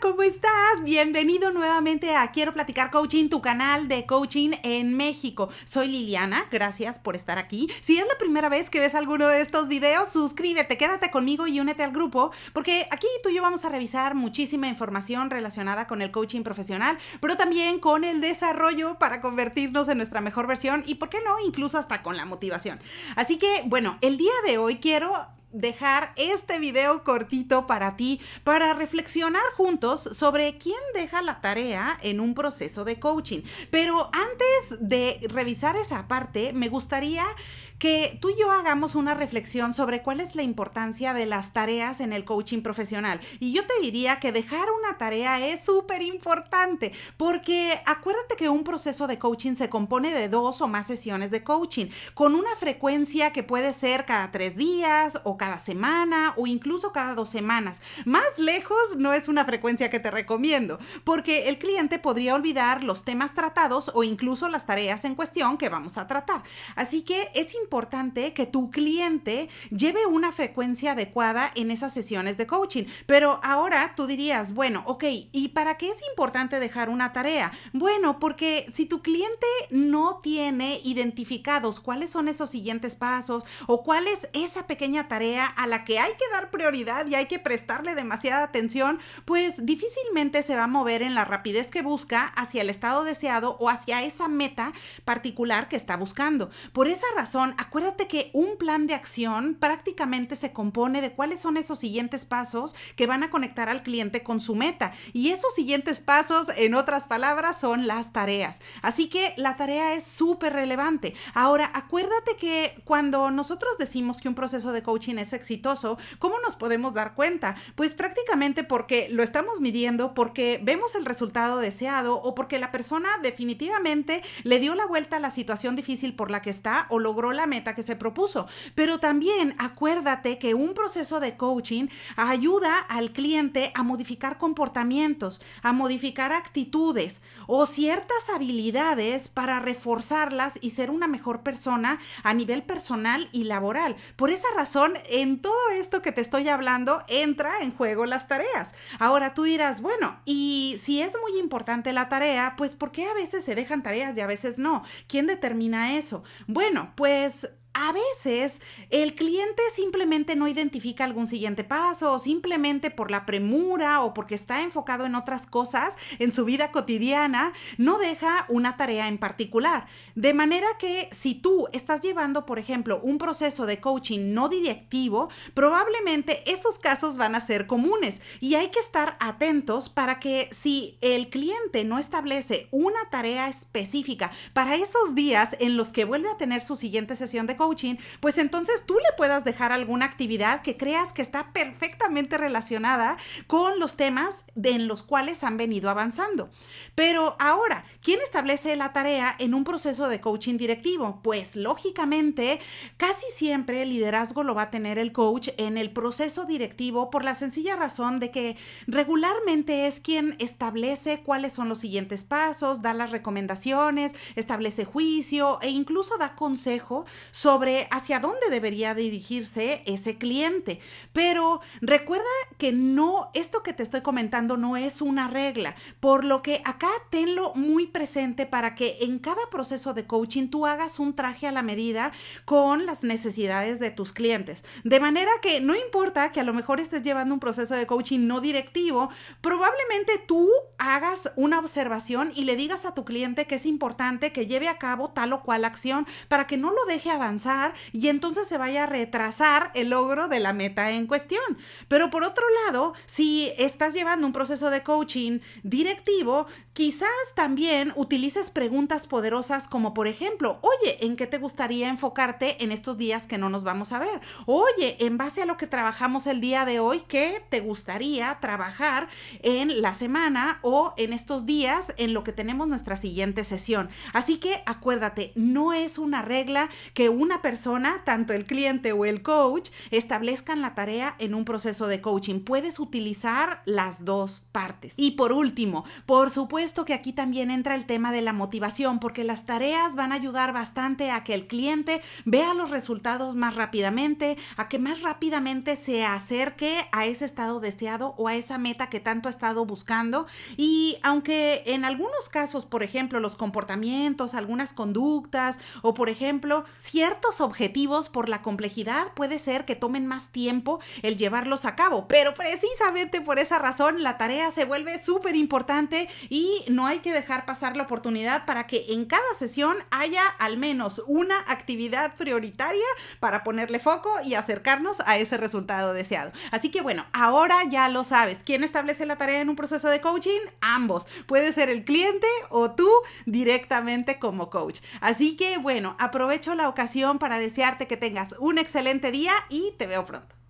¿cómo estás? Bienvenido nuevamente a Quiero Platicar Coaching, tu canal de coaching en México. Soy Liliana, gracias por estar aquí. Si es la primera vez que ves alguno de estos videos, suscríbete, quédate conmigo y únete al grupo, porque aquí tú y yo vamos a revisar muchísima información relacionada con el coaching profesional, pero también con el desarrollo para convertirnos en nuestra mejor versión y, ¿por qué no?, incluso hasta con la motivación. Así que, bueno, el día de hoy quiero dejar este video cortito para ti, para reflexionar juntos sobre quién deja la tarea en un proceso de coaching. Pero antes de revisar esa parte, me gustaría que tú y yo hagamos una reflexión sobre cuál es la importancia de las tareas en el coaching profesional. Y yo te diría que dejar una tarea es súper importante, porque acuérdate que un proceso de coaching se compone de 2 o más sesiones de coaching, con una frecuencia que puede ser cada 3 días o cada semana o incluso cada 2 semanas. Más lejos no es una frecuencia que te recomiendo, porque el cliente podría olvidar los temas tratados o incluso las tareas en cuestión que vamos a tratar. Así que es importante que tu cliente lleve una frecuencia adecuada en esas sesiones de coaching. Pero ahora tú dirías, bueno, ok, ¿y para qué es importante dejar una tarea? Bueno, porque si tu cliente no tiene identificados cuáles son esos siguientes pasos o cuál es esa pequeña tarea a la que hay que dar prioridad y hay que prestarle demasiada atención, pues difícilmente se va a mover en la rapidez que busca hacia el estado deseado o hacia esa meta particular que está buscando. Por esa razón, acuérdate que un plan de acción prácticamente se compone de cuáles son esos siguientes pasos que van a conectar al cliente con su meta. Y esos siguientes pasos, en otras palabras, son las tareas. Así que la tarea es súper relevante. Ahora, acuérdate que cuando nosotros decimos que un proceso de coaching es exitoso, ¿cómo nos podemos dar cuenta? Pues prácticamente porque lo estamos midiendo, porque vemos el resultado deseado o porque la persona definitivamente le dio la vuelta a la situación difícil por la que está o logró la meta que se propuso. Pero también acuérdate que un proceso de coaching ayuda al cliente a modificar comportamientos, a modificar actitudes o ciertas habilidades para reforzarlas y ser una mejor persona a nivel personal y laboral. Por esa razón, en todo esto que te estoy hablando, entra en juego las tareas. Ahora tú dirás, bueno, y si es muy importante la tarea, pues ¿por qué a veces se dejan tareas y a veces no? ¿Quién determina eso? Bueno, pues a veces el cliente simplemente no identifica algún siguiente paso o simplemente por la premura o porque está enfocado en otras cosas en su vida cotidiana, no deja una tarea en particular. De manera que si tú estás llevando, por ejemplo, un proceso de coaching no directivo, probablemente esos casos van a ser comunes y hay que estar atentos para que si el cliente no establece una tarea específica para esos días en los que vuelve a tener su siguiente sesión de coaching, pues entonces tú le puedas dejar alguna actividad que creas que está perfectamente relacionada con los temas en los cuales han venido avanzando. Pero ahora, ¿quién establece la tarea en un proceso de coaching directivo? Pues lógicamente, casi siempre el liderazgo lo va a tener el coach en el proceso directivo por la sencilla razón de que regularmente es quien establece cuáles son los siguientes pasos, da las recomendaciones, establece juicio e incluso da consejo sobre hacia dónde debería dirigirse ese cliente. Pero recuerda que no, esto que te estoy comentando no es una regla, por lo que acá tenlo muy presente para que en cada proceso de coaching tú hagas un traje a la medida con las necesidades de tus clientes. De manera que no importa que a lo mejor estés llevando un proceso de coaching no directivo, probablemente tú hagas una observación y le digas a tu cliente que es importante que lleve a cabo tal o cual acción para que no lo deje avanzar y entonces se vaya a retrasar el logro de la meta en cuestión. Pero por otro lado, si estás llevando un proceso de coaching directivo, quizás también utilices preguntas poderosas como, por ejemplo, oye, ¿en qué te gustaría enfocarte en estos días que no nos vamos a ver? Oye, en base a lo que trabajamos el día de hoy, ¿qué te gustaría trabajar en la semana o en estos días en lo que tenemos nuestra siguiente sesión? Así que acuérdate, no es una regla que una una persona, tanto el cliente o el coach, establezcan la tarea en un proceso de coaching. Puedes utilizar las dos partes. Y por último, por supuesto que aquí también entra el tema de la motivación, porque las tareas van a ayudar bastante a que el cliente vea los resultados más rápidamente, a que más rápidamente se acerque a ese estado deseado o a esa meta que tanto ha estado buscando. Y aunque en algunos casos, por ejemplo, los comportamientos, algunas conductas o, por ejemplo, ciertos objetivos por la complejidad puede ser que tomen más tiempo el llevarlos a cabo, pero precisamente por esa razón la tarea se vuelve súper importante y no hay que dejar pasar la oportunidad para que en cada sesión haya al menos una actividad prioritaria para ponerle foco y acercarnos a ese resultado deseado. Así que bueno, ahora ya lo sabes. ¿Quién establece la tarea en un proceso de coaching? Ambos. Puede ser el cliente o tú directamente como coach. Así que bueno, aprovecho la ocasión para desearte que tengas un excelente día y te veo pronto.